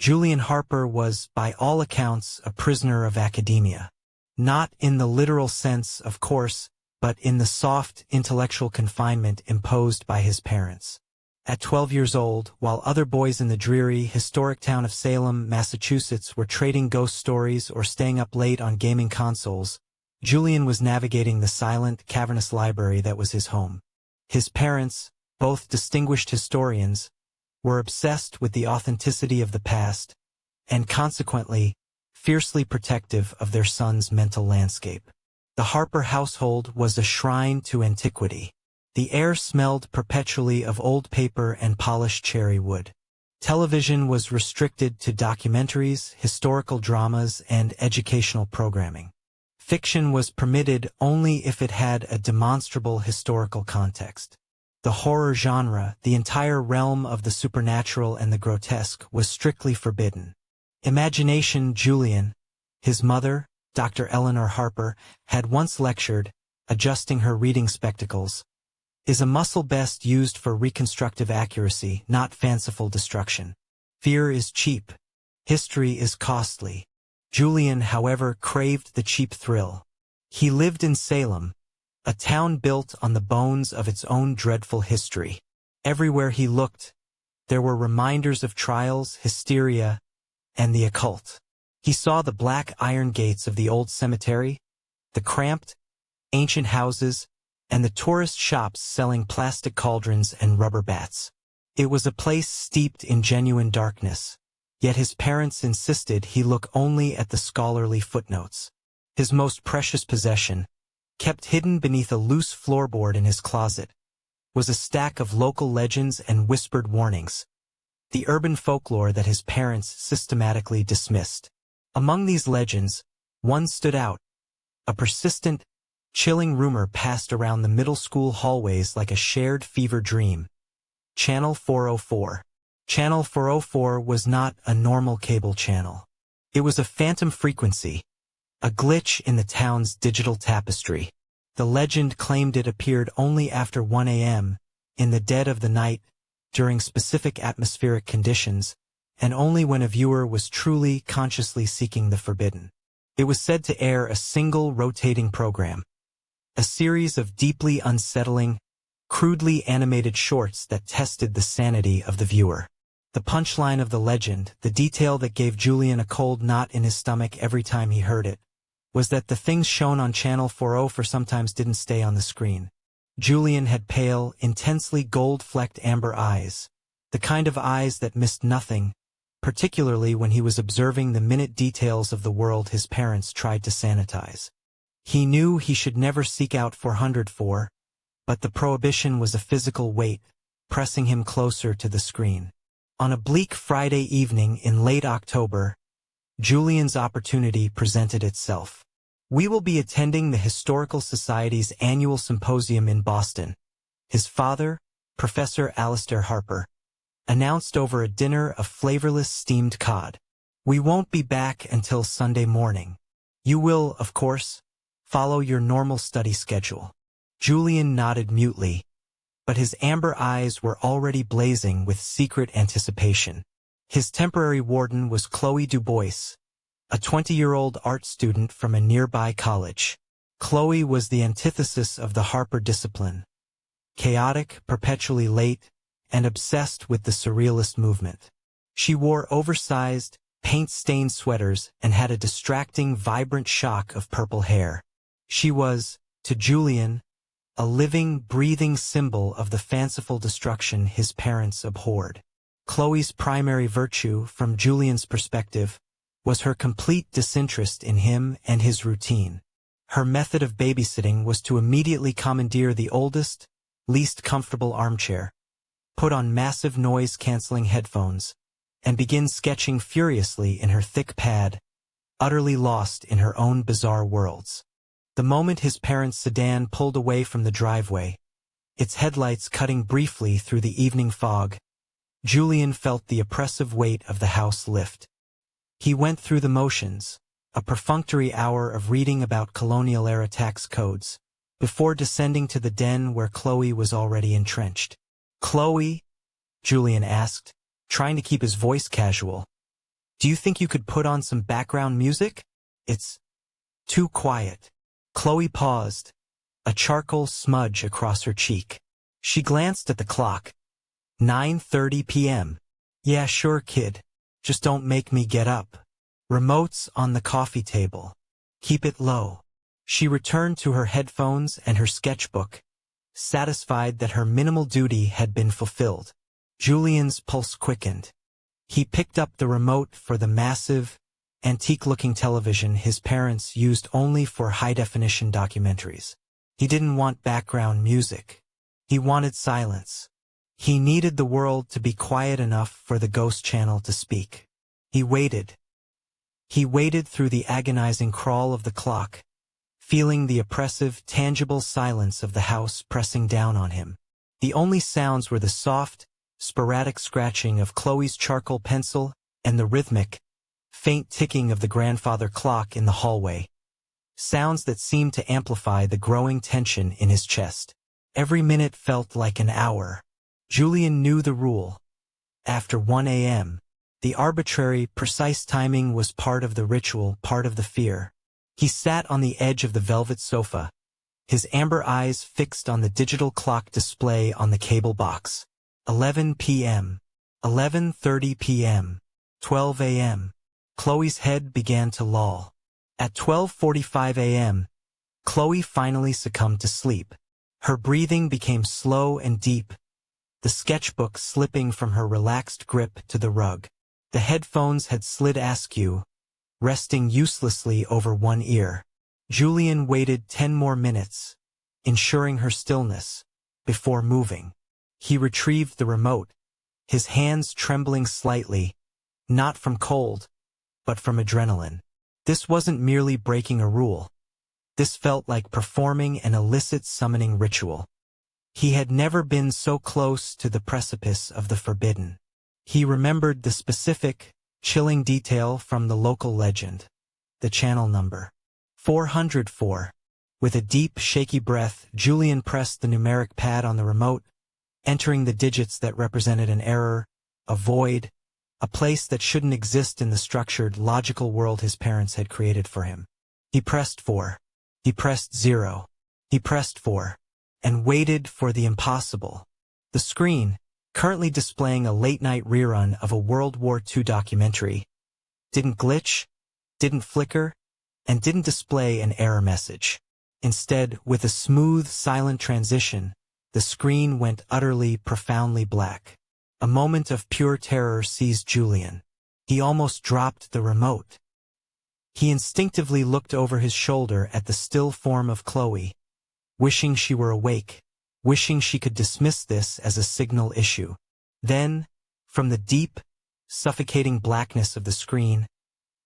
Julian Harper was, by all accounts, a prisoner of academia. Not in the literal sense, of course, but in the soft, intellectual confinement imposed by his parents. At 12 years old, while other boys in the dreary, historic town of Salem, Massachusetts were trading ghost stories or staying up late on gaming consoles, Julian was navigating the silent, cavernous library that was his home. His parents, both distinguished historians, were obsessed with the authenticity of the past, and consequently, fiercely protective of their son's mental landscape. The Harper household was a shrine to antiquity. The air smelled perpetually of old paper and polished cherry wood. Television was restricted to documentaries, historical dramas, and educational programming. Fiction was permitted only if it had a demonstrable historical context. The horror genre, the entire realm of the supernatural and the grotesque, was strictly forbidden. Imagination Julian, his mother, Dr. Eleanor Harper, had once lectured, adjusting her reading spectacles, is a muscle best used for reconstructive accuracy, not fanciful destruction. Fear is cheap. History is costly. Julian, however, craved the cheap thrill. He lived in Salem, a town built on the bones of its own dreadful history. Everywhere he looked, there were reminders of trials, hysteria, and the occult. He saw the black iron gates of the old cemetery, the cramped, ancient houses, and the tourist shops selling plastic cauldrons and rubber bats. It was a place steeped in genuine darkness, yet his parents insisted he look only at the scholarly footnotes. His most precious possession, kept hidden beneath a loose floorboard in his closet, was a stack of local legends and whispered warnings, the urban folklore that his parents systematically dismissed. Among these legends, one stood out. A persistent, chilling rumor passed around the middle school hallways like a shared fever dream. Channel 404. Channel 404 was not a normal cable channel. It was a phantom frequency, a glitch in the town's digital tapestry. The legend claimed it appeared only after 1 a.m., in the dead of the night, during specific atmospheric conditions, and only when a viewer was truly, consciously seeking the forbidden. It was said to air a single rotating program, a series of deeply unsettling, crudely animated shorts that tested the sanity of the viewer. The punchline of the legend, the detail that gave Julian a cold knot in his stomach every time he heard it, was that the things shown on Channel 404 sometimes didn't stay on the screen. Julian had pale, intensely gold-flecked amber eyes, the kind of eyes that missed nothing, particularly when he was observing the minute details of the world his parents tried to sanitize. He knew he should never seek out 404, but the prohibition was a physical weight, pressing him closer to the screen. On a bleak Friday evening in late October, Julian's opportunity presented itself. "We will be attending the Historical Society's annual symposium in Boston," his father, Professor Alistair Harper, announced over a dinner of flavorless steamed cod. "We won't be back until Sunday morning. You will, of course, follow your normal study schedule." Julian nodded mutely, but his amber eyes were already blazing with secret anticipation. His temporary warden was Chloe Dubois, a 20-year-old art student from a nearby college. Chloe was the antithesis of the Harper discipline, chaotic, perpetually late, and obsessed with the surrealist movement. She wore oversized, paint-stained sweaters and had a distracting, vibrant shock of purple hair. She was, to Julian, a living, breathing symbol of the fanciful destruction his parents abhorred. Chloe's primary virtue, from Julian's perspective, was her complete disinterest in him and his routine. Her method of babysitting was to immediately commandeer the oldest, least comfortable armchair, put on massive noise-canceling headphones, and begin sketching furiously in her thick pad, utterly lost in her own bizarre worlds. The moment his parents' sedan pulled away from the driveway, its headlights cutting briefly through the evening fog, Julian felt the oppressive weight of the house lift. He went through the motions, a perfunctory hour of reading about colonial-era tax codes, before descending to the den where Chloe was already entrenched. "Chloe?" Julian asked, trying to keep his voice casual, Do you think you could put on some background music? It's too quiet. Chloe paused, a charcoal smudge across her cheek. She glanced at the clock. 9:30 p.m. Yeah, sure, kid. Just don't make me get up. Remote's on the coffee table. Keep it low. She returned to her headphones and her sketchbook, satisfied that her minimal duty had been fulfilled. Julian's pulse quickened. He picked up the remote for the massive, antique-looking television his parents used only for high-definition documentaries. He didn't want background music. He wanted silence. He needed the world to be quiet enough for the ghost channel to speak. He waited. He waited through the agonizing crawl of the clock, feeling the oppressive, tangible silence of the house pressing down on him. The only sounds were the soft, sporadic scratching of Chloe's charcoal pencil and the rhythmic, faint ticking of the grandfather clock in the hallway. Sounds that seemed to amplify the growing tension in his chest. Every minute felt like an hour. Julian knew the rule. After 1 a.m., the arbitrary, precise timing was part of the ritual, part of the fear. He sat on the edge of the velvet sofa, his amber eyes fixed on the digital clock display on the cable box. 11 p.m., 11:30 p.m., 12 a.m. Chloe's head began to loll. At 12:45 a.m., Chloe finally succumbed to sleep. Her breathing became slow and deep, the sketchbook slipping from her relaxed grip to the rug. The headphones had slid askew, resting uselessly over one ear. Julian waited 10 more minutes, ensuring her stillness, before moving. He retrieved the remote, his hands trembling slightly, not from cold, but from adrenaline. This wasn't merely breaking a rule. This felt like performing an illicit summoning ritual. He had never been so close to the precipice of the forbidden. He remembered the specific, chilling detail from the local legend. The channel number. 404. With a deep, shaky breath, Julian pressed the numeric pad on the remote, entering the digits that represented an error, a void, a place that shouldn't exist in the structured, logical world his parents had created for him. He pressed 4. He pressed 0. He pressed 4. And waited for the impossible. The screen, currently displaying a late-night rerun of a World War II documentary, didn't glitch, didn't flicker, and didn't display an error message. Instead, with a smooth, silent transition, the screen went utterly, profoundly black. A moment of pure terror seized Julian. He almost dropped the remote. He instinctively looked over his shoulder at the still form of Chloe, wishing she were awake, wishing she could dismiss this as a signal issue. Then, from the deep, suffocating blackness of the screen,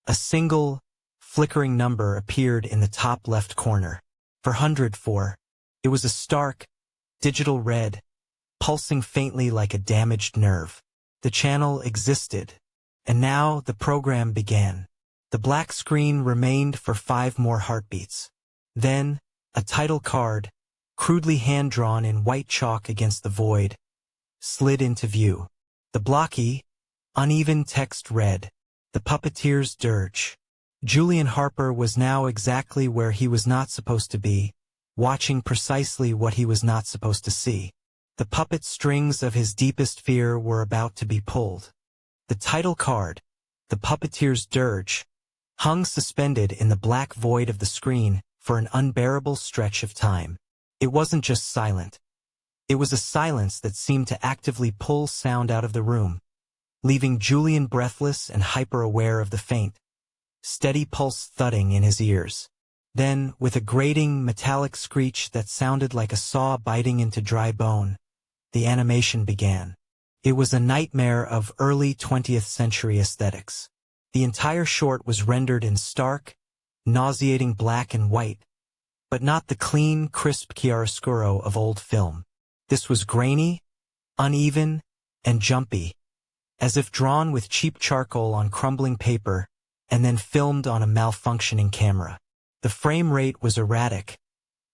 a single, flickering number appeared in the top left corner. 404. It was a stark, digital red, pulsing faintly like a damaged nerve. The channel existed, and now the program began. The black screen remained for 5 more heartbeats. Then, a title card, crudely hand-drawn in white chalk against the void, slid into view. The blocky, uneven text read, "The Puppeteer's Dirge." Julian Harper was now exactly where he was not supposed to be, watching precisely what he was not supposed to see. The puppet strings of his deepest fear were about to be pulled. The title card, "The Puppeteer's Dirge," hung suspended in the black void of the screen for an unbearable stretch of time. It wasn't just silent. It was a silence that seemed to actively pull sound out of the room, leaving Julian breathless and hyper-aware of the faint, steady pulse thudding in his ears. Then, with a grating, metallic screech that sounded like a saw biting into dry bone, the animation began. It was a nightmare of early 20th century aesthetics. The entire short was rendered in stark, nauseating black and white, but not the clean, crisp chiaroscuro of old film. This was grainy, uneven, and jumpy, as if drawn with cheap charcoal on crumbling paper and then filmed on a malfunctioning camera. The frame rate was erratic,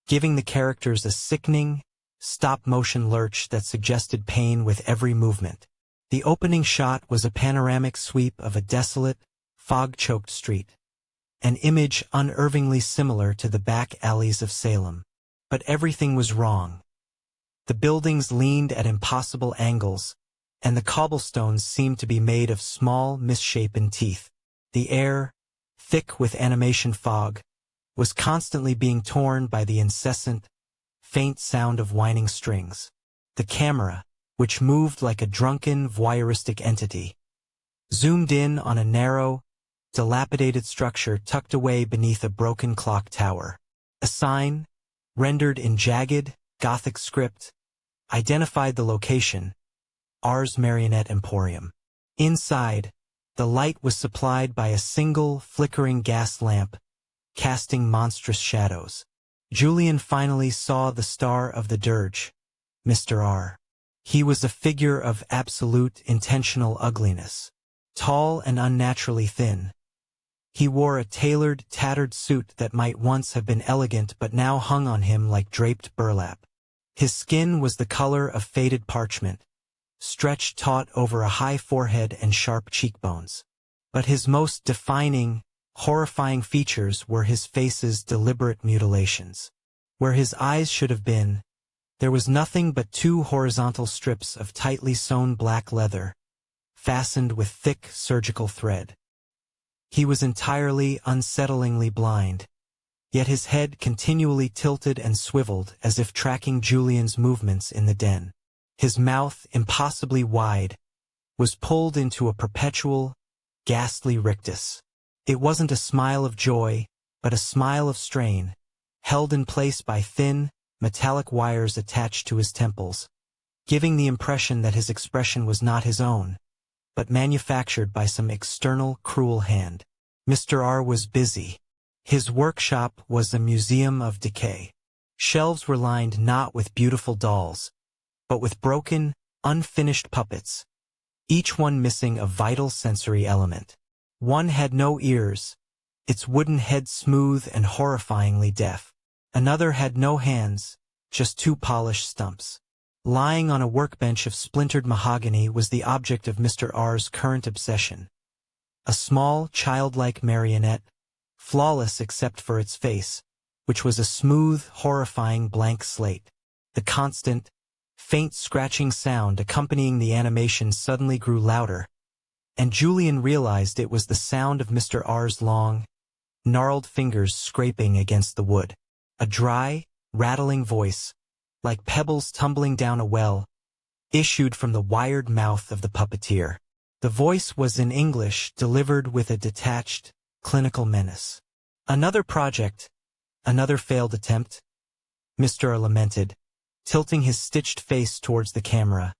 giving the characters a sickening, stop-motion lurch that suggested pain with every movement. The opening shot was a panoramic sweep of a desolate, fog-choked street. An image unnervingly similar to the back alleys of Salem. But everything was wrong. The buildings leaned at impossible angles, and the cobblestones seemed to be made of small, misshapen teeth. The air, thick with animation fog, was constantly being torn by the incessant, faint sound of whining strings. The camera, which moved like a drunken, voyeuristic entity, zoomed in on a narrow, dilapidated structure tucked away beneath a broken clock tower. A sign, rendered in jagged, Gothic script, identified the location: Ars Marionette Emporium. Inside, the light was supplied by a single, flickering gas lamp, casting monstrous shadows. Julian finally saw the star of the dirge, Mr. R. He was a figure of absolute, intentional ugliness. Tall and unnaturally thin. He wore a tailored, tattered suit that might once have been elegant but now hung on him like draped burlap. His skin was the color of faded parchment, stretched taut over a high forehead and sharp cheekbones. But his most defining, horrifying features were his face's deliberate mutilations. Where his eyes should have been, there was nothing but two horizontal strips of tightly sewn black leather, fastened with thick surgical thread. He was entirely, unsettlingly blind, yet his head continually tilted and swiveled as if tracking Julian's movements in the den. His mouth, impossibly wide, was pulled into a perpetual, ghastly rictus. It wasn't a smile of joy, but a smile of strain, held in place by thin, metallic wires attached to his temples, giving the impression that his expression was not his own, but manufactured by some external, cruel hand. Mr. R was busy. His workshop was a museum of decay. Shelves were lined not with beautiful dolls, but with broken, unfinished puppets, each one missing a vital sensory element. One had no ears, its wooden head smooth and horrifyingly deaf. Another had no hands, just two polished stumps. Lying on a workbench of splintered mahogany was the object of Mr. R's current obsession. A small, childlike marionette, flawless except for its face, which was a smooth, horrifying blank slate. The constant, faint scratching sound accompanying the animation suddenly grew louder, and Julian realized it was the sound of Mr. R's long, gnarled fingers scraping against the wood. A dry, rattling voice, like pebbles tumbling down a well, issued from the wired mouth of the puppeteer. The voice was in English, delivered with a detached, clinical menace. "Another project, another failed attempt," Mr. R lamented, tilting his stitched face towards the camera,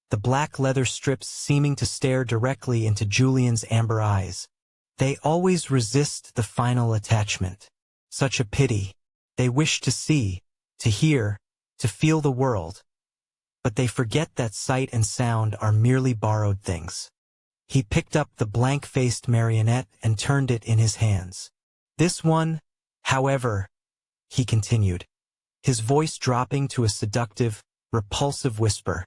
the black leather strips seeming to stare directly into Julian's amber eyes. "They always resist the final attachment. Such a pity. They wish to see, to hear, to feel the world. But they forget that sight and sound are merely borrowed things." He picked up the blank-faced marionette and turned it in his hands. "This one, however," he continued, his voice dropping to a seductive, repulsive whisper,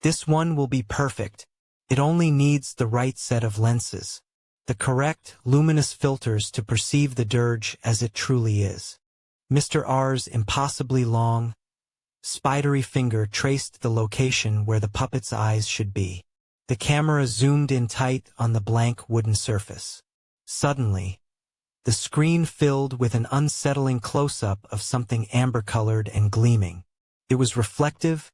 "this one will be perfect. It only needs the right set of lenses, the correct, luminous filters to perceive the dirge as it truly is." Mr. R's impossibly long, spidery finger traced the location where the puppet's eyes should be. The camera zoomed in tight on the blank wooden surface. Suddenly, the screen filled with an unsettling close-up of something amber-colored and gleaming. It was reflective,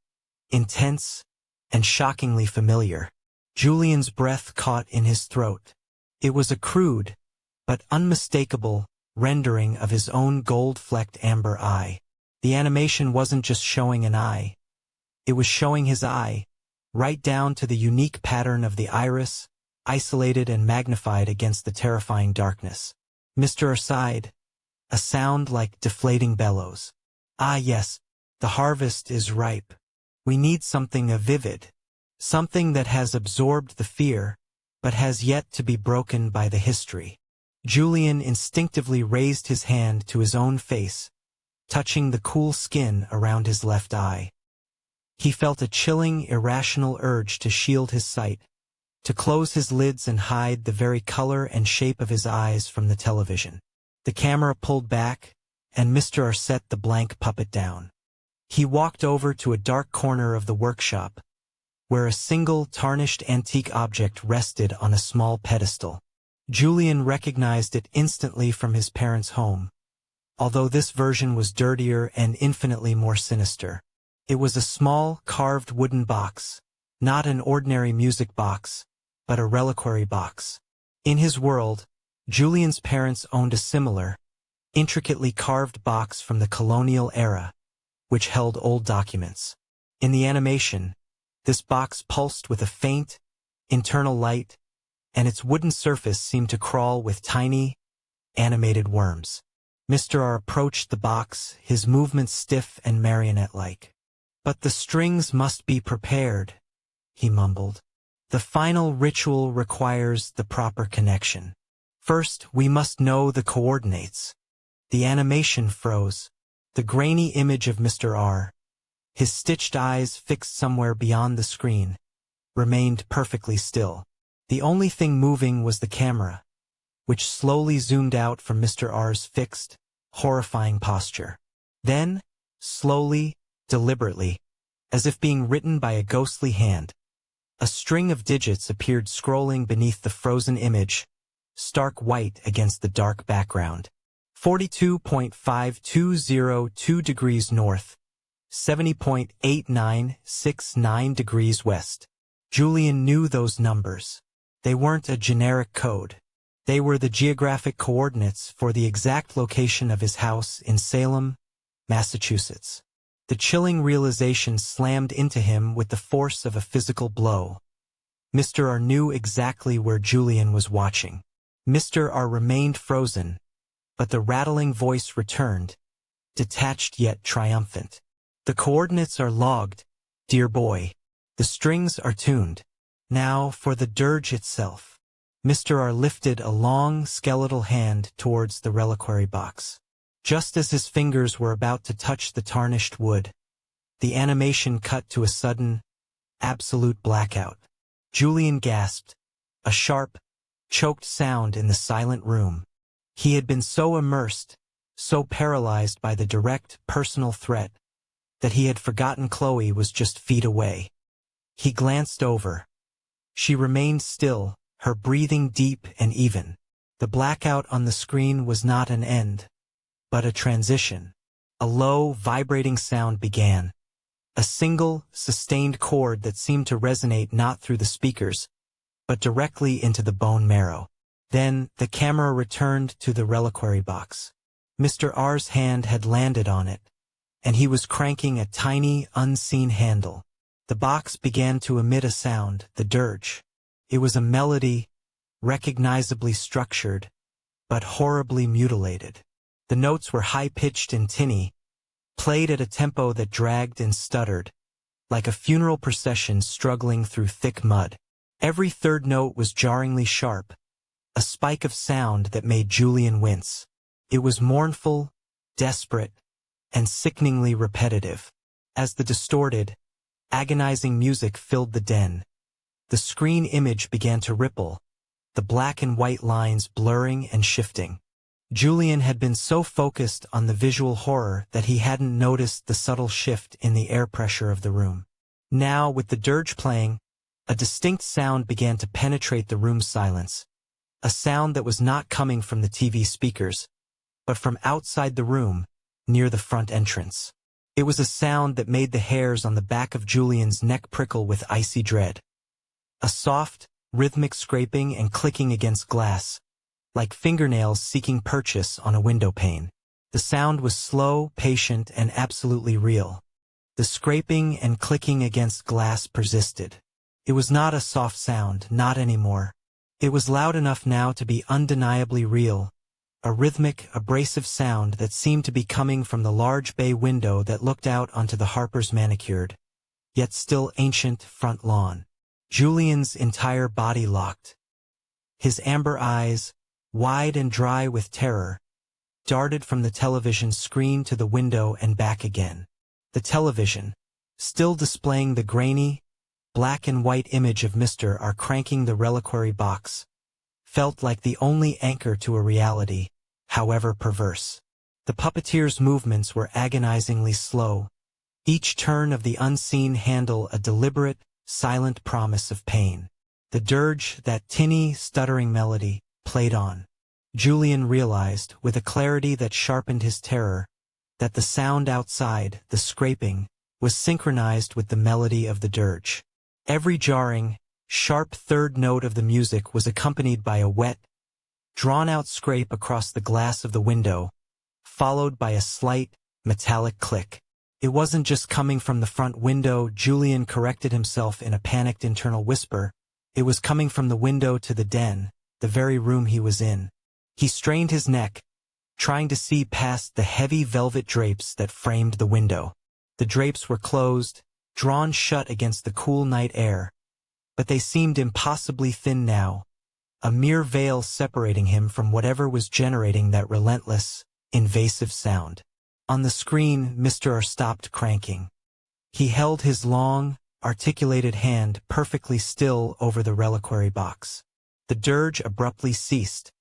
intense, and shockingly familiar. Julian's breath caught in his throat. It was a crude, but unmistakable, rendering of his own gold-flecked amber eye. The animation wasn't just showing an eye. It was showing his eye, right down to the unique pattern of the iris, isolated and magnified against the terrifying darkness. Mr. R sighed, a sound like deflating bellows. "Ah yes, the harvest is ripe. We need something vivid, something that has absorbed the fear, but has yet to be broken by the history." Julian instinctively raised his hand to his own face, touching the cool skin around his left eye. He felt a chilling, irrational urge to shield his sight, to close his lids and hide the very color and shape of his eyes from the television. The camera pulled back, and Mr. R set the blank puppet down. He walked over to a dark corner of the workshop, where a single tarnished antique object rested on a small pedestal. Julian recognized it instantly from his parents' home, although this version was dirtier and infinitely more sinister. It was a small, carved wooden box, not an ordinary music box, but a reliquary box. In his world, Julian's parents owned a similar, intricately carved box from the colonial era, which held old documents. In the animation, this box pulsed with a faint, internal light, and its wooden surface seemed to crawl with tiny, animated worms. Mr. R approached the box, his movements stiff and marionette-like. "But the strings must be prepared," he mumbled. "The final ritual requires the proper connection. First, we must know the coordinates." The animation froze. The grainy image of Mr. R, his stitched eyes fixed somewhere beyond the screen, remained perfectly still. The only thing moving was the camera, which slowly zoomed out from Mr. R's fixed, horrifying posture. Then, slowly, deliberately, as if being written by a ghostly hand, a string of digits appeared scrolling beneath the frozen image, stark white against the dark background. 42.5202 degrees north, 70.8969 degrees west. Julian knew those numbers. They weren't a generic code. They were the geographic coordinates for the exact location of his house in Salem, Massachusetts. The chilling realization slammed into him with the force of a physical blow. Mr. R knew exactly where Julian was watching. Mr. R remained frozen, but the rattling voice returned, detached yet triumphant. "The coordinates are logged, dear boy. The strings are tuned. Now for the dirge itself." Mr. R lifted a long, skeletal hand towards the reliquary box. Just as his fingers were about to touch the tarnished wood, the animation cut to a sudden, absolute blackout. Julian gasped, a sharp, choked sound in the silent room. He had been so immersed, so paralyzed by the direct, personal threat, that he had forgotten Chloe was just feet away. He glanced over. She remained still, her breathing deep and even. The blackout on the screen was not an end, but a transition. A low, vibrating sound began. A single, sustained chord that seemed to resonate not through the speakers, but directly into the bone marrow. Then, the camera returned to the reliquary box. Mr. R's hand had landed on it, and he was cranking a tiny, unseen handle. The box began to emit a sound, the dirge. It was a melody, recognizably structured, but horribly mutilated. The notes were high-pitched and tinny, played at a tempo that dragged and stuttered, like a funeral procession struggling through thick mud. Every third note was jarringly sharp, a spike of sound that made Julian wince. It was mournful, desperate, and sickeningly repetitive. As the distorted, agonizing music filled the den, the screen image began to ripple, the black and white lines blurring and shifting. Julian had been so focused on the visual horror that he hadn't noticed the subtle shift in the air pressure of the room. Now, with the dirge playing, a distinct sound began to penetrate the room's silence, a sound that was not coming from the TV speakers, but from outside the room, near the front entrance. It was a sound that made the hairs on the back of Julian's neck prickle with icy dread. A soft, rhythmic scraping and clicking against glass, like fingernails seeking purchase on a window pane. The sound was slow, patient, and absolutely real. The scraping and clicking against glass persisted. It was not a soft sound, not anymore. It was loud enough now to be undeniably real, a rhythmic, abrasive sound that seemed to be coming from the large bay window that looked out onto the Harpers' manicured, yet still ancient, front lawn. Julian's entire body locked. His amber eyes, wide and dry with terror, darted from the television screen to the window and back again. The television, still displaying the grainy, black and white image of Mr. R cranking the reliquary box, felt like the only anchor to a reality, however perverse. The puppeteer's movements were agonizingly slow, each turn of the unseen handle a deliberate, silent promise of pain. The dirge, that tinny, stuttering melody, played on. Julian realized, with a clarity that sharpened his terror, that the sound outside, the scraping, was synchronized with the melody of the dirge. Every jarring, sharp third note of the music was accompanied by a wet, drawn-out scrape across the glass of the window, followed by a slight, metallic click. It wasn't just coming from the front window, Julian corrected himself in a panicked internal whisper. It was coming from the window to the den, the very room he was in. He strained his neck, trying to see past the heavy velvet drapes that framed the window. The drapes were closed, drawn shut against the cool night air, but they seemed impossibly thin now, a mere veil separating him from whatever was generating that relentless, invasive sound. On the screen, Mr. R stopped cranking. He held his long, articulated hand perfectly still over the reliquary box. The dirge abruptly ceased,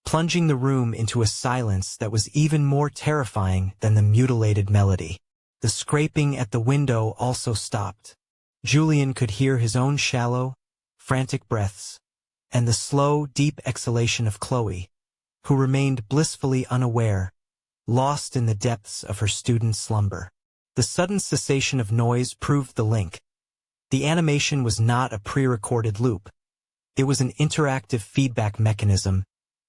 plunging the room into a silence that was even more terrifying than the mutilated melody. The scraping at the window also stopped. Julian could hear his own shallow, frantic breaths, and the slow, deep exhalation of Chloe, who remained blissfully unaware, lost in the depths of her student slumber. The sudden cessation of noise proved the link. The animation was not a pre-recorded loop. It was an interactive feedback mechanism,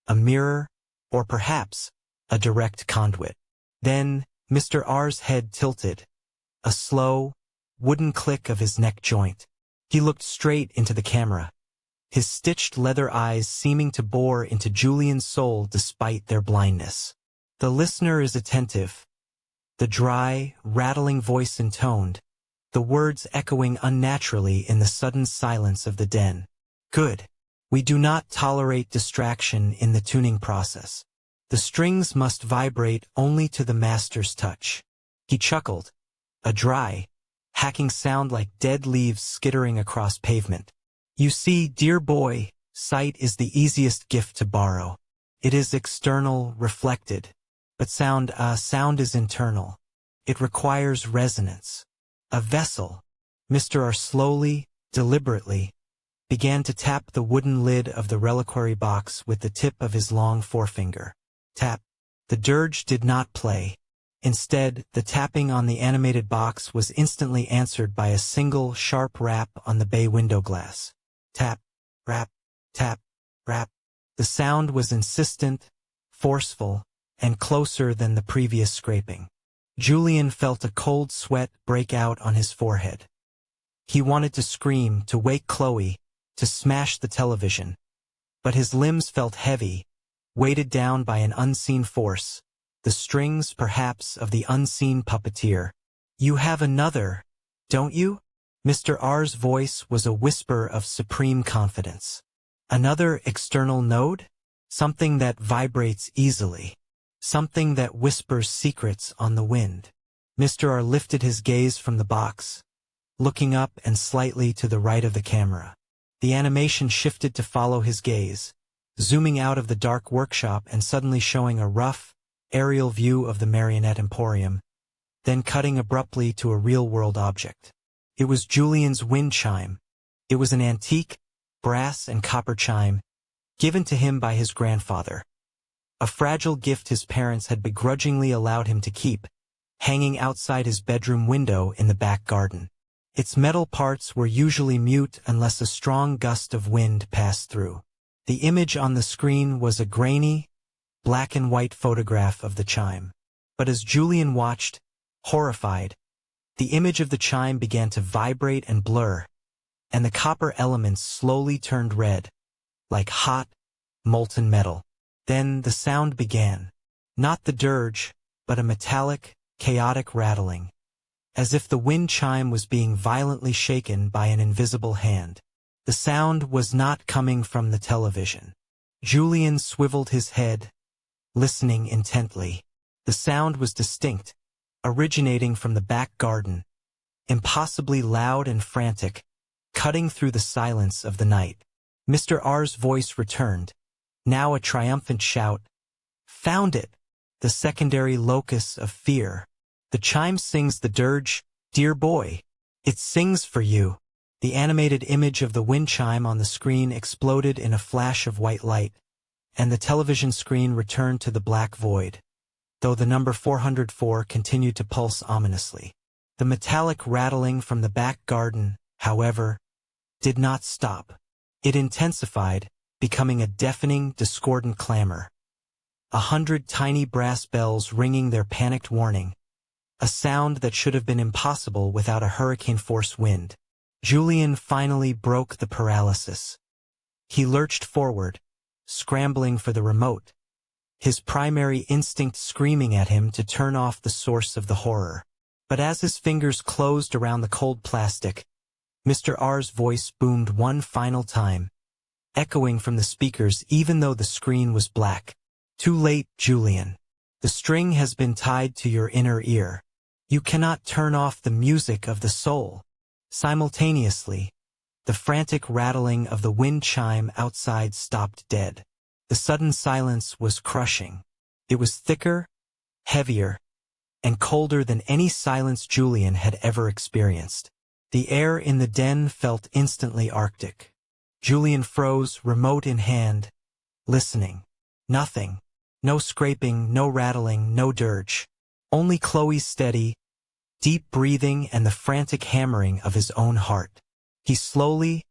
a mirror, or perhaps a direct conduit. Then, Mr. R's head tilted, a slow, wooden click of his neck joint. He looked straight into the camera, his stitched leather eyes seeming to bore into Julian's soul despite their blindness. The listener is attentive, the dry, rattling voice intoned, the words echoing unnaturally in the sudden silence of the den. Good. We do not tolerate distraction in the tuning process. The strings must vibrate only to the master's touch. He chuckled, a dry, hacking sound like dead leaves skittering across pavement. You see, dear boy, sight is the easiest gift to borrow. It is external, reflected, but sound is internal. It requires resonance. A vessel. Mr. R slowly, deliberately, began to tap the wooden lid of the reliquary box with the tip of his long forefinger. Tap. The dirge did not play. Instead, the tapping on the animated box was instantly answered by a single, sharp rap on the bay window glass. Tap, rap, tap, rap. The sound was insistent, forceful, and closer than the previous scraping. Julian felt a cold sweat break out on his forehead. He wanted to scream, to wake Chloe, to smash the television. But his limbs felt heavy, weighted down by an unseen force, the strings, perhaps, of the unseen puppeteer. You have another, don't you? Mr. R's voice was a whisper of supreme confidence. Another external node? Something that vibrates easily. Something that whispers secrets on the wind. Mr. R lifted his gaze from the box, looking up and slightly to the right of the camera. The animation shifted to follow his gaze, zooming out of the dark workshop and suddenly showing a rough, aerial view of the marionette emporium, then cutting abruptly to a real-world object. It was Julian's wind chime. It was an antique, brass and copper chime, given to him by his grandfather. A fragile gift his parents had begrudgingly allowed him to keep, hanging outside his bedroom window in the back garden. Its metal parts were usually mute unless a strong gust of wind passed through. The image on the screen was a grainy, black and white photograph of the chime. But as Julian watched, horrified, the image of the chime began to vibrate and blur, and the copper elements slowly turned red, like hot, molten metal. Then the sound began. Not the dirge, but a metallic, chaotic rattling, as if the wind chime was being violently shaken by an invisible hand. The sound was not coming from the television. Julian swiveled his head, listening intently. The sound was distinct, originating from the back garden, impossibly loud and frantic, cutting through the silence of the night. Mr. R's voice returned, now a triumphant shout. Found it! The secondary locus of fear. The chime sings the dirge, dear boy. It sings for you. The animated image of the wind chime on the screen exploded in a flash of white light, and the television screen returned to the black void, though the number 404 continued to pulse ominously. The metallic rattling from the back garden, however, did not stop. It intensified, becoming a deafening, discordant clamor. 100 tiny brass bells ringing their panicked warning, a sound that should have been impossible without a hurricane-force wind. Julian finally broke the paralysis. He lurched forward, scrambling for the remote, his primary instinct screaming at him to turn off the source of the horror. But as his fingers closed around the cold plastic, Mr. R's voice boomed one final time, echoing from the speakers even though the screen was black. Too late, Julian. The string has been tied to your inner ear. You cannot turn off the music of the soul. Simultaneously, the frantic rattling of the wind chime outside stopped dead. The sudden silence was crushing. It was thicker, heavier, and colder than any silence Julian had ever experienced. The air in the den felt instantly arctic. Julian froze, remote in hand, listening. Nothing. No scraping, no rattling, no dirge. Only Chloe's steady, deep breathing and the frantic hammering of his own heart. He slowly,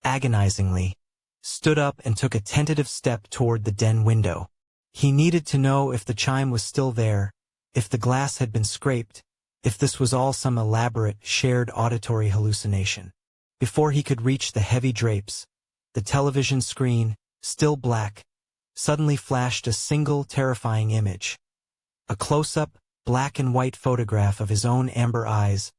agonizingly, stood up and took a tentative step toward the den window. He needed to know if the chime was still there, if the glass had been scraped, if this was all some elaborate, shared auditory hallucination. Before he could reach the heavy drapes, the television screen, still black, suddenly flashed a single terrifying image. A close-up, black and white photograph of his own amber eyes,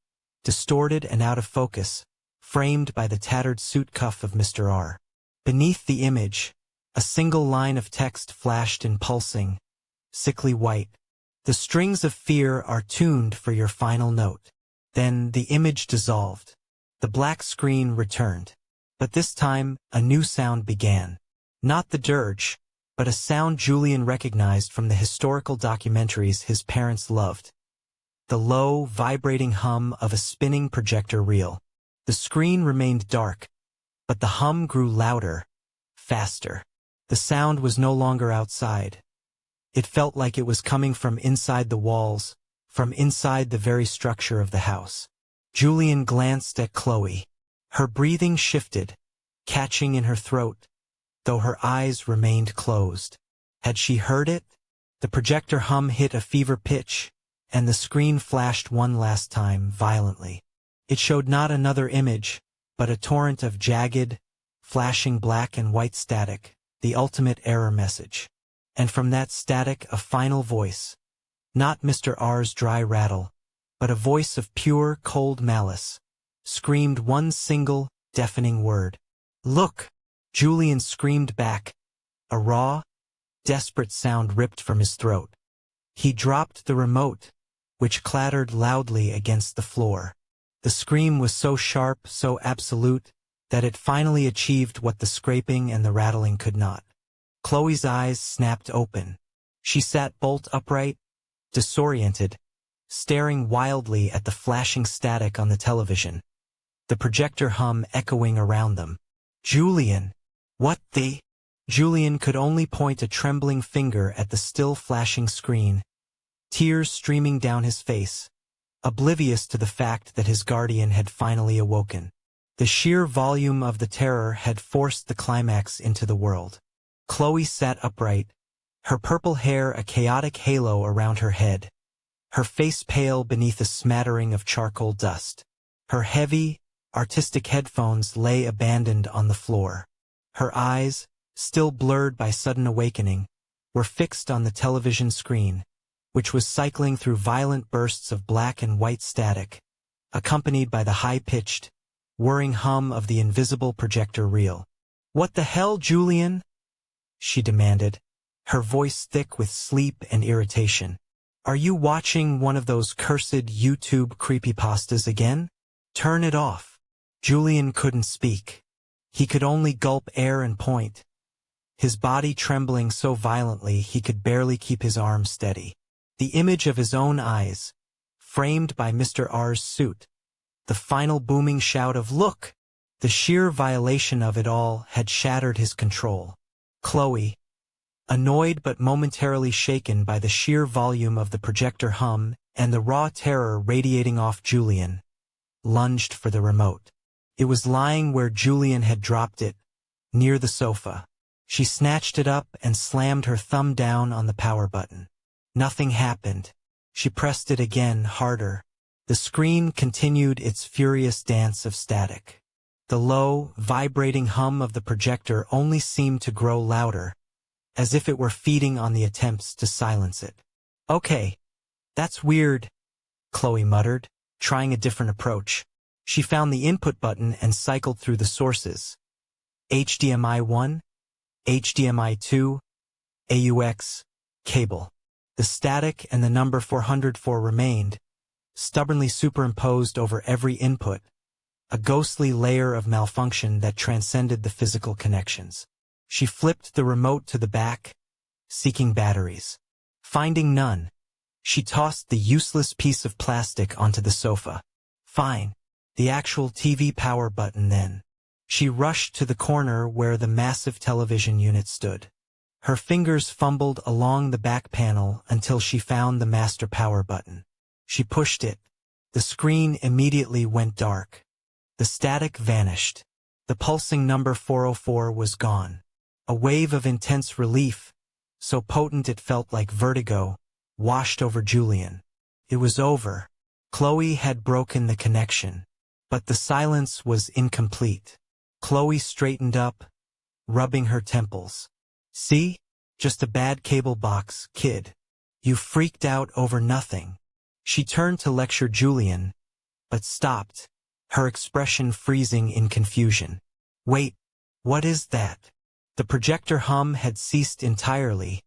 distorted and out of focus, framed by the tattered suit cuff of Mr. R. Beneath the image, a single line of text flashed in pulsing, sickly white. The strings of fear are tuned for your final note. Then the image dissolved. The black screen returned. But this time, a new sound began. Not the dirge, but a sound Julian recognized from the historical documentaries his parents loved. The low, vibrating hum of a spinning projector reel. The screen remained dark, but the hum grew louder, faster. The sound was no longer outside. It felt like it was coming from inside the walls, from inside the very structure of the house. Julian glanced at Chloe. Her breathing shifted, catching in her throat, though her eyes remained closed. Had she heard it? The projector hum hit a fever pitch, and the screen flashed one last time, violently. It showed not another image, but a torrent of jagged, flashing black and white static, the ultimate error message. And from that static a final voice, not Mr. R's dry rattle, but a voice of pure, cold malice, screamed one single, deafening word. "Look!" Julian screamed back, a raw, desperate sound ripped from his throat. He dropped the remote, which clattered loudly against the floor. The scream was so sharp, so absolute, that it finally achieved what the scraping and the rattling could not. Chloe's eyes snapped open. She sat bolt upright, disoriented, staring wildly at the flashing static on the television, the projector hum echoing around them. "Julian! What the—" Julian could only point a trembling finger at the still flashing screen, tears streaming down his face, oblivious to the fact that his guardian had finally awoken. The sheer volume of the terror had forced the climax into the world. Chloe sat upright, her purple hair a chaotic halo around her head, her face pale beneath a smattering of charcoal dust. Her heavy, artistic headphones lay abandoned on the floor. Her eyes, still blurred by sudden awakening, were fixed on the television screen, which was cycling through violent bursts of black and white static, accompanied by the high-pitched, whirring hum of the invisible projector reel. "What the hell, Julian?" she demanded, her voice thick with sleep and irritation. "Are you watching one of those cursed YouTube creepypastas again? Turn it off." Julian couldn't speak. He could only gulp air and point, his body trembling so violently he could barely keep his arms steady. The image of his own eyes, framed by Mr. R's suit, the final booming shout of "Look!" The sheer violation of it all had shattered his control. Chloe, annoyed but momentarily shaken by the sheer volume of the projector hum and the raw terror radiating off Julian, lunged for the remote. It was lying where Julian had dropped it, near the sofa. She snatched it up and slammed her thumb down on the power button. Nothing happened. She pressed it again, harder. The screen continued its furious dance of static. The low, vibrating hum of the projector only seemed to grow louder, as if it were feeding on the attempts to silence it. "Okay, that's weird," Chloe muttered, trying a different approach. She found the input button and cycled through the sources. HDMI 1, HDMI 2, AUX, cable. The static and the number 404 remained, stubbornly superimposed over every input, a ghostly layer of malfunction that transcended the physical connections. She flipped the remote to the back, seeking batteries. Finding none, she tossed the useless piece of plastic onto the sofa. Fine, the actual TV power button then. She rushed to the corner where the massive television unit stood. Her fingers fumbled along the back panel until she found the master power button. She pushed it. The screen immediately went dark. The static vanished. The pulsing number 404 was gone. A wave of intense relief, so potent it felt like vertigo, washed over Julian. It was over. Chloe had broken the connection. But the silence was incomplete. Chloe straightened up, rubbing her temples. "See? Just a bad cable box, kid. You freaked out over nothing." She turned to lecture Julian, but stopped, her expression freezing in confusion. "Wait, what is that?" The projector hum had ceased entirely,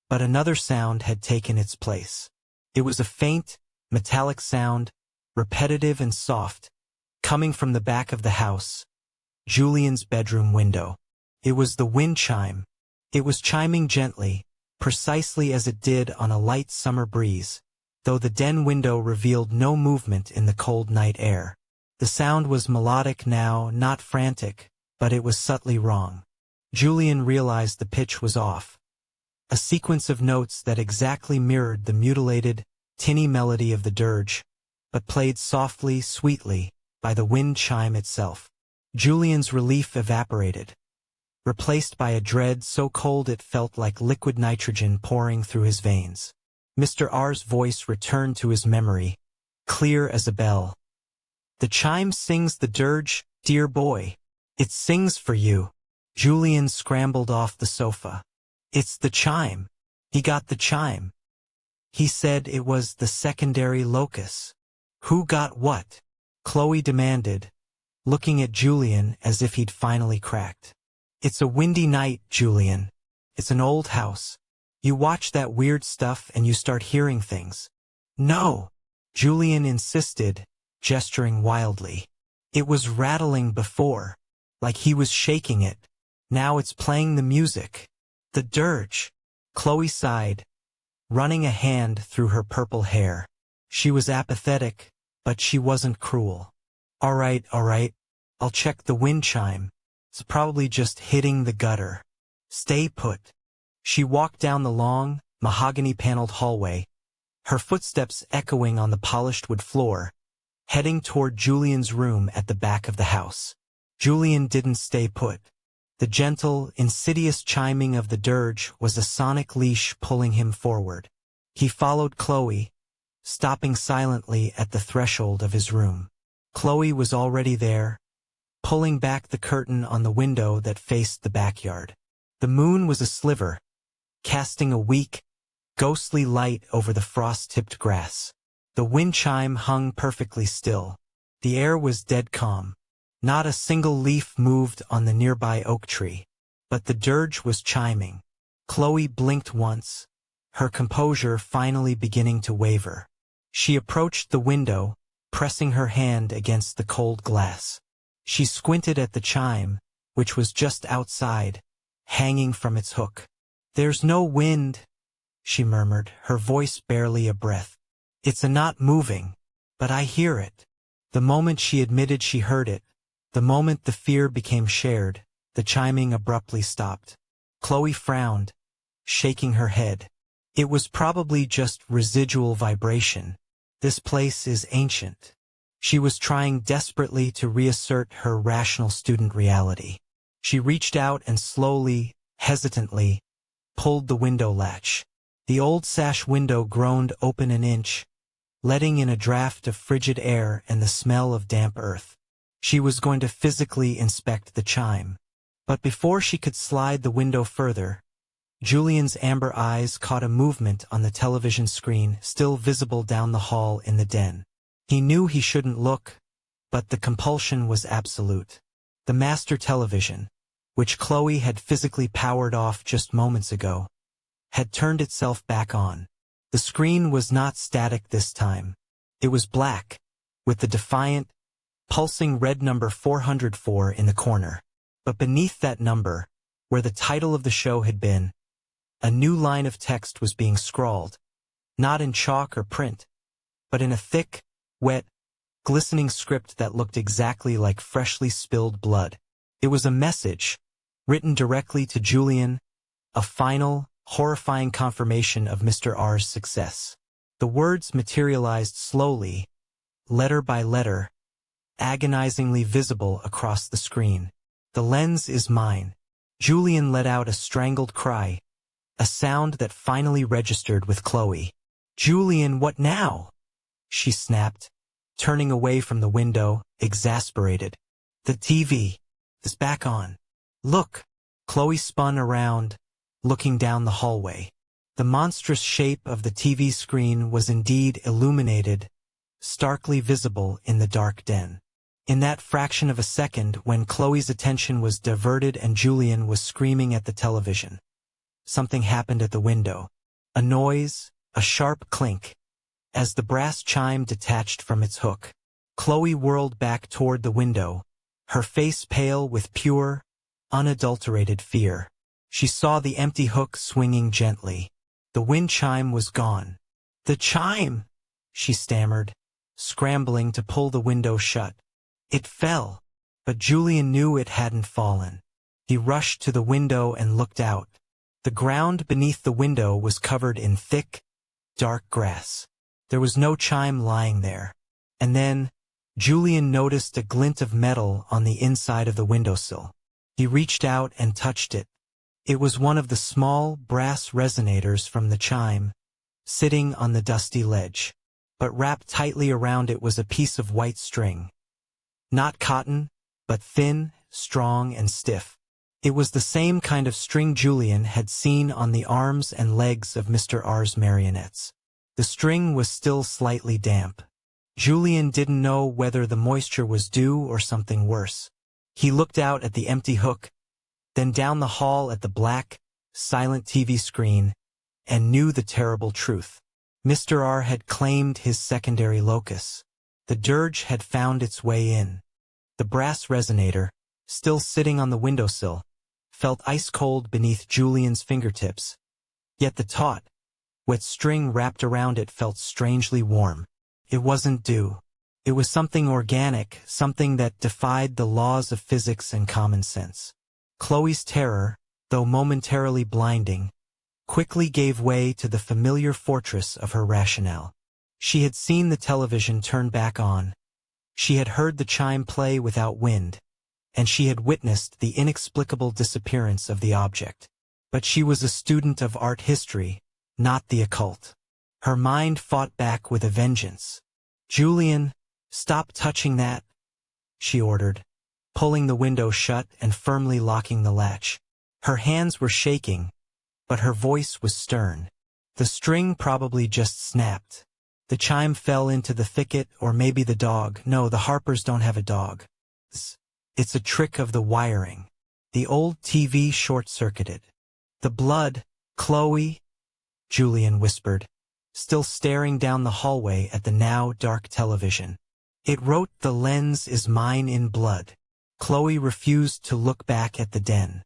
but another sound had taken its place. It was a faint, metallic sound, repetitive and soft, coming from the back of the house, Julian's bedroom window. It was the wind chime. It was chiming gently, precisely as it did on a light summer breeze, though the den window revealed no movement in the cold night air. The sound was melodic now, not frantic, but it was subtly wrong. Julian realized the pitch was off. A sequence of notes that exactly mirrored the mutilated, tinny melody of the dirge, but played softly, sweetly, by the wind chime itself. Julian's relief evaporated, replaced by a dread so cold it felt like liquid nitrogen pouring through his veins. Mr. R's voice returned to his memory, clear as a bell. "The chime sings the dirge, dear boy. It sings for you." Julian scrambled off the sofa. "It's the chime. He got the chime. He said it was the secondary locus." "Who got what?" Chloe demanded, looking at Julian as if he'd finally cracked. "It's a windy night, Julian. It's an old house. You watch that weird stuff and you start hearing things." "No," Julian insisted, gesturing wildly. "It was rattling before, like he was shaking it. Now it's playing the music. The dirge." Chloe sighed, running a hand through her purple hair. She was apathetic, but she wasn't cruel. All right, I'll check the wind chime. It's probably just hitting the gutter. Stay put." She walked down the long, mahogany-paneled hallway, her footsteps echoing on the polished wood floor, heading toward Julian's room at the back of the house. Julian didn't stay put. The gentle, insidious chiming of the dirge was a sonic leash pulling him forward. He followed Chloe, stopping silently at the threshold of his room. Chloe was already there, pulling back the curtain on the window that faced the backyard. The moon was a sliver, casting a weak, ghostly light over the frost-tipped grass. The wind chime hung perfectly still. The air was dead calm. Not a single leaf moved on the nearby oak tree. But the dirge was chiming. Chloe blinked once, her composure finally beginning to waver. She approached the window, pressing her hand against the cold glass. She squinted at the chime, which was just outside, hanging from its hook. "There's no wind," she murmured, her voice barely a breath. "It's not moving, but I hear it." The moment she admitted she heard it, the moment the fear became shared, the chiming abruptly stopped. Chloe frowned, shaking her head. "It was probably just residual vibration. This place is ancient." She was trying desperately to reassert her rational student reality. She reached out and slowly, hesitantly, pulled the window latch. The old sash window groaned open an inch, letting in a draft of frigid air and the smell of damp earth. She was going to physically inspect the chime. But before she could slide the window further, Julian's amber eyes caught a movement on the television screen still visible down the hall in the den. He knew he shouldn't look, but the compulsion was absolute. The master television, which Chloe had physically powered off just moments ago, had turned itself back on. The screen was not static this time. It was black, with the defiant, pulsing red number 404 in the corner. But beneath that number, where the title of the show had been, a new line of text was being scrawled, not in chalk or print, but in a thick, wet, glistening script that looked exactly like freshly spilled blood. It was a message, written directly to Julian, a final, horrifying confirmation of Mr. R's success. The words materialized slowly, letter by letter, agonizingly visible across the screen. "The lens is mine." Julian let out a strangled cry, a sound that finally registered with Chloe. "Julian, what now?" she snapped, turning away from the window, exasperated. "The TV is back on. Look." Chloe spun around, looking down the hallway. The monstrous shape of the TV screen was indeed illuminated, starkly visible in the dark den. In that fraction of a second when Chloe's attention was diverted and Julian was screaming at the television, something happened at the window. A noise, a sharp clink, as the brass chime detached from its hook. Chloe whirled back toward the window, her face pale with pure, unadulterated fear. She saw the empty hook swinging gently. The wind chime was gone. "The chime!" she stammered, scrambling to pull the window shut. It fell, but Julian knew it hadn't fallen. He rushed to the window and looked out. The ground beneath the window was covered in thick, dark grass. There was no chime lying there. And then, Julian noticed a glint of metal on the inside of the windowsill. He reached out and touched it. It was one of the small brass resonators from the chime, sitting on the dusty ledge. But wrapped tightly around it was a piece of white string. Not cotton, but thin, strong, and stiff. It was the same kind of string Julian had seen on the arms and legs of Mr. R's marionettes. The string was still slightly damp. Julian didn't know whether the moisture was due or something worse. He looked out at the empty hook, then down the hall at the black, silent TV screen, and knew the terrible truth. Mr. R had claimed his secondary locus. The dirge had found its way in. The brass resonator, still sitting on the windowsill, felt ice-cold beneath Julian's fingertips. Yet the taut, wet string wrapped around it felt strangely warm. It wasn't dew. It was something organic, something that defied the laws of physics and common sense. Chloe's terror, though momentarily blinding, quickly gave way to the familiar fortress of her rationale. She had seen the television turn back on. She had heard the chime play without wind, and she had witnessed the inexplicable disappearance of the object. But she was a student of art history, not the occult. Her mind fought back with a vengeance. "Julian, stop touching that," she ordered, pulling the window shut and firmly locking the latch. Her hands were shaking, but her voice was stern. "The string probably just snapped. The chime fell into the thicket, or maybe the dog. No, the Harpers don't have a dog. It's a trick of the wiring. The old TV short-circuited." "The blood, Chloe," Julian whispered, still staring down the hallway at the now dark television. "It wrote 'The lens is mine in blood.'" Chloe refused to look back at the den.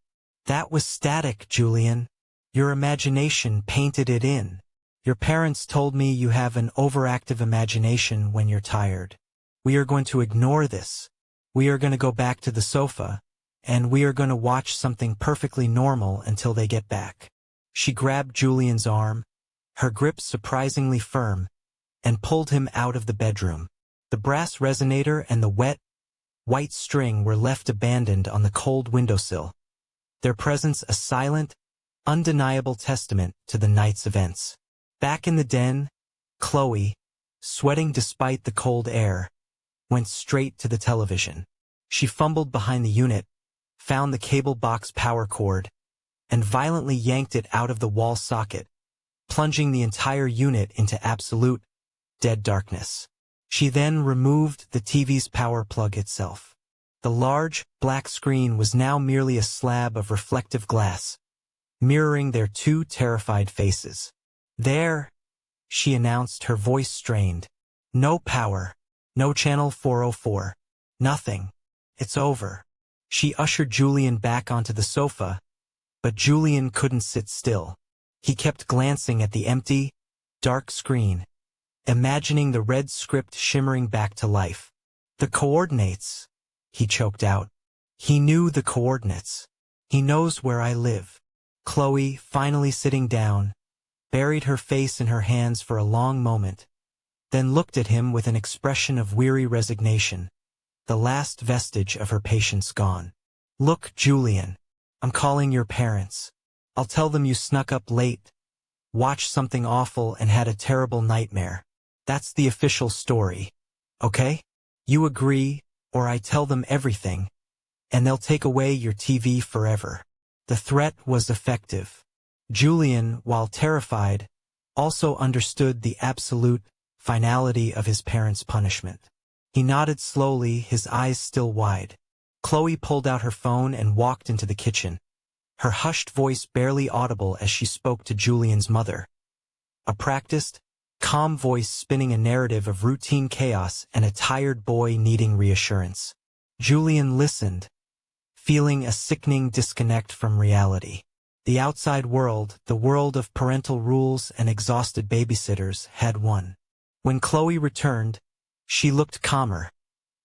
That was static, Julian. Your imagination painted it in. Your parents told me you have an overactive imagination when you're tired. We are going to ignore this. We are going to go back to the sofa, and we are going to watch something perfectly normal until they get back. She grabbed Julian's arm, her grip surprisingly firm, and pulled him out of the bedroom. The brass resonator and the wet, white string were left abandoned on the cold windowsill, their presence a silent, undeniable testament to the night's events. Back in the den, Chloe, sweating despite the cold air, went straight to the television. She fumbled behind the unit, found the cable box power cord, and violently yanked it out of the wall socket, plunging the entire unit into absolute, dead darkness. She then removed the TV's power plug itself. The large, black screen was now merely a slab of reflective glass, mirroring their two terrified faces. "There," she announced, her voice strained. "No power. No channel 404. Nothing. It's over." She ushered Julian back onto the sofa, but Julian couldn't sit still. He kept glancing at the empty, dark screen, imagining the red script shimmering back to life. "The coordinates," he choked out. "He knew the coordinates. He knows where I live." Chloe, finally sitting down, buried her face in her hands for a long moment, then looked at him with an expression of weary resignation, the last vestige of her patience gone. "Look, Julian, I'm calling your parents. I'll tell them you snuck up late, watched something awful, and had a terrible nightmare. That's the official story. Okay? You agree, or I tell them everything, and they'll take away your TV forever." The threat was effective. Julian, while terrified, also understood the absolute finality of his parents' punishment. He nodded slowly, his eyes still wide. Chloe pulled out her phone and walked into the kitchen, her hushed voice barely audible as she spoke to Julian's mother. A practiced, calm voice spinning a narrative of routine chaos and a tired boy needing reassurance. Julian listened, feeling a sickening disconnect from reality. The outside world, the world of parental rules and exhausted babysitters, had won. When Chloe returned, she looked calmer,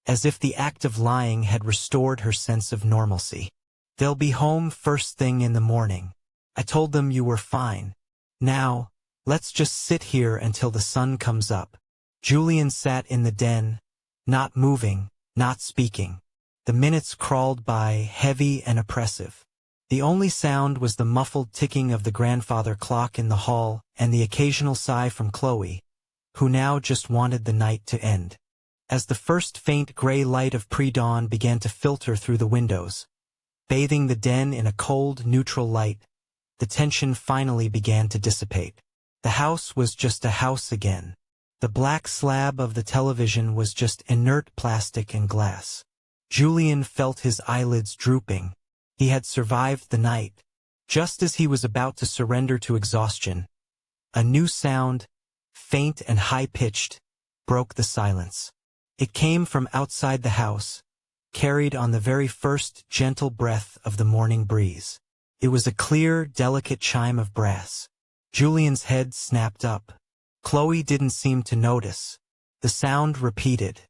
as if the act of lying had restored her sense of normalcy. "They'll be home first thing in the morning. I told them you were fine. Now, let's just sit here until the sun comes up." Julian sat in the den, not moving, not speaking. The minutes crawled by, heavy and oppressive. The only sound was the muffled ticking of the grandfather clock in the hall and the occasional sigh from Chloe, who now just wanted the night to end. As the first faint gray light of pre-dawn began to filter through the windows, bathing the den in a cold, neutral light, the tension finally began to dissipate. The house was just a house again. The black slab of the television was just inert plastic and glass. Julian felt his eyelids drooping. He had survived the night. Just as he was about to surrender to exhaustion, a new sound, faint and high-pitched, broke the silence. It came from outside the house, carried on the very first gentle breath of the morning breeze. It was a clear, delicate chime of brass. Julian's head snapped up. Chloe didn't seem to notice. The sound repeated.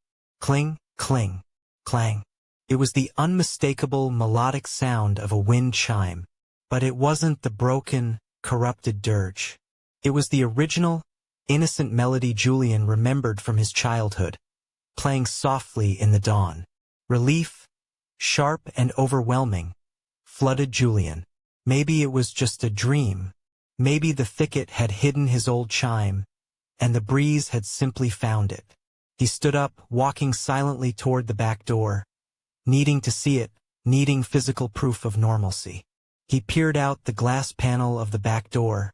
Cling, cling, clang. It was the unmistakable melodic sound of a wind chime, but it wasn't the broken, corrupted dirge. It was the original, innocent melody Julian remembered from his childhood, playing softly in the dawn. Relief, sharp and overwhelming, flooded Julian. Maybe it was just a dream. Maybe the thicket had hidden his old chime, and the breeze had simply found it. He stood up, walking silently toward the back door, needing to see it, needing physical proof of normalcy. He peered out the glass panel of the back door,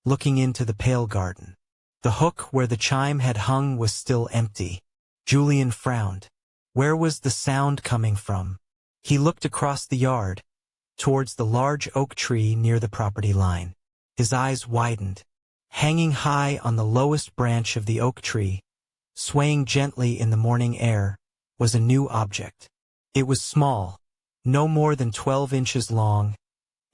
looking into the pale garden. The hook where the chime had hung was still empty. Julian frowned. Where was the sound coming from? He looked across the yard, towards the large oak tree near the property line. His eyes widened. Hanging high on the lowest branch of the oak tree, swaying gently in the morning air, was a new object. It was small, no more than 12 inches long,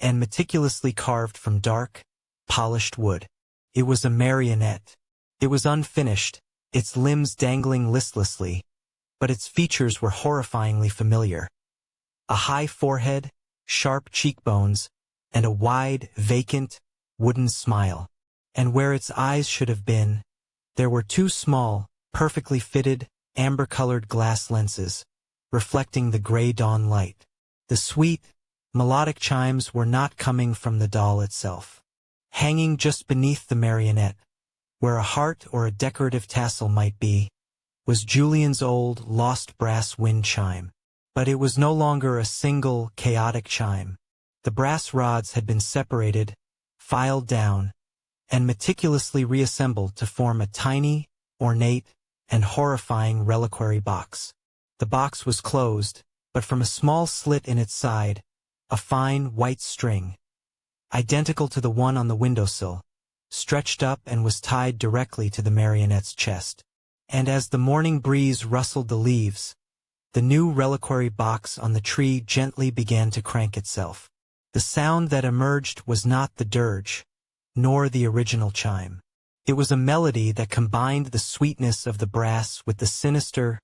and meticulously carved from dark, polished wood. It was a marionette. It was unfinished, its limbs dangling listlessly, but its features were horrifyingly familiar. A high forehead, sharp cheekbones, and a wide, vacant, wooden smile. And where its eyes should have been, there were two small, perfectly fitted, amber-colored glass lenses, reflecting the gray dawn light. The sweet, melodic chimes were not coming from the doll itself. Hanging just beneath the marionette, where a heart or a decorative tassel might be, was Julian's old, lost brass wind chime. But it was no longer a single, chaotic chime. The brass rods had been separated, filed down, and meticulously reassembled to form a tiny, ornate, and horrifying reliquary box. The box was closed, but from a small slit in its side, a fine, white string, identical to the one on the windowsill, stretched up and was tied directly to the marionette's chest. And as the morning breeze rustled the leaves, the new reliquary box on the tree gently began to crank itself. The sound that emerged was not the dirge, nor the original chime. It was a melody that combined the sweetness of the brass with the sinister,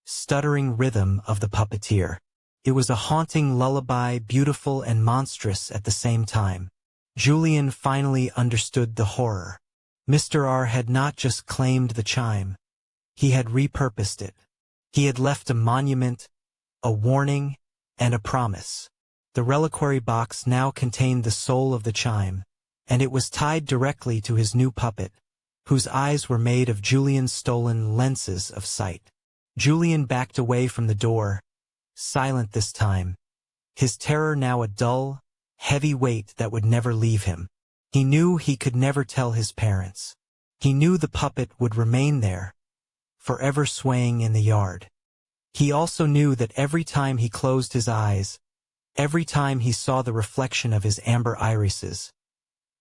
stuttering rhythm of the puppeteer. It was a haunting lullaby, beautiful and monstrous at the same time. Julian finally understood the horror. Mr. R had not just claimed the chime. He had repurposed it. He had left a monument, a warning, and a promise. The reliquary box now contained the soul of the chime, and it was tied directly to his new puppet, whose eyes were made of Julian's stolen lenses of sight. Julian backed away from the door, silent this time, his terror now a dull, heavy weight that would never leave him. He knew he could never tell his parents. He knew the puppet would remain there, forever swaying in the yard. He also knew that every time he closed his eyes, every time he saw the reflection of his amber irises,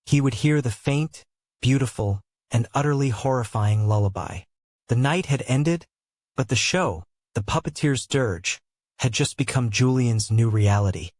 he would hear the faint, beautiful, and utterly horrifying lullaby. The night had ended, but the show, the puppeteer's dirge, had just become Julian's new reality.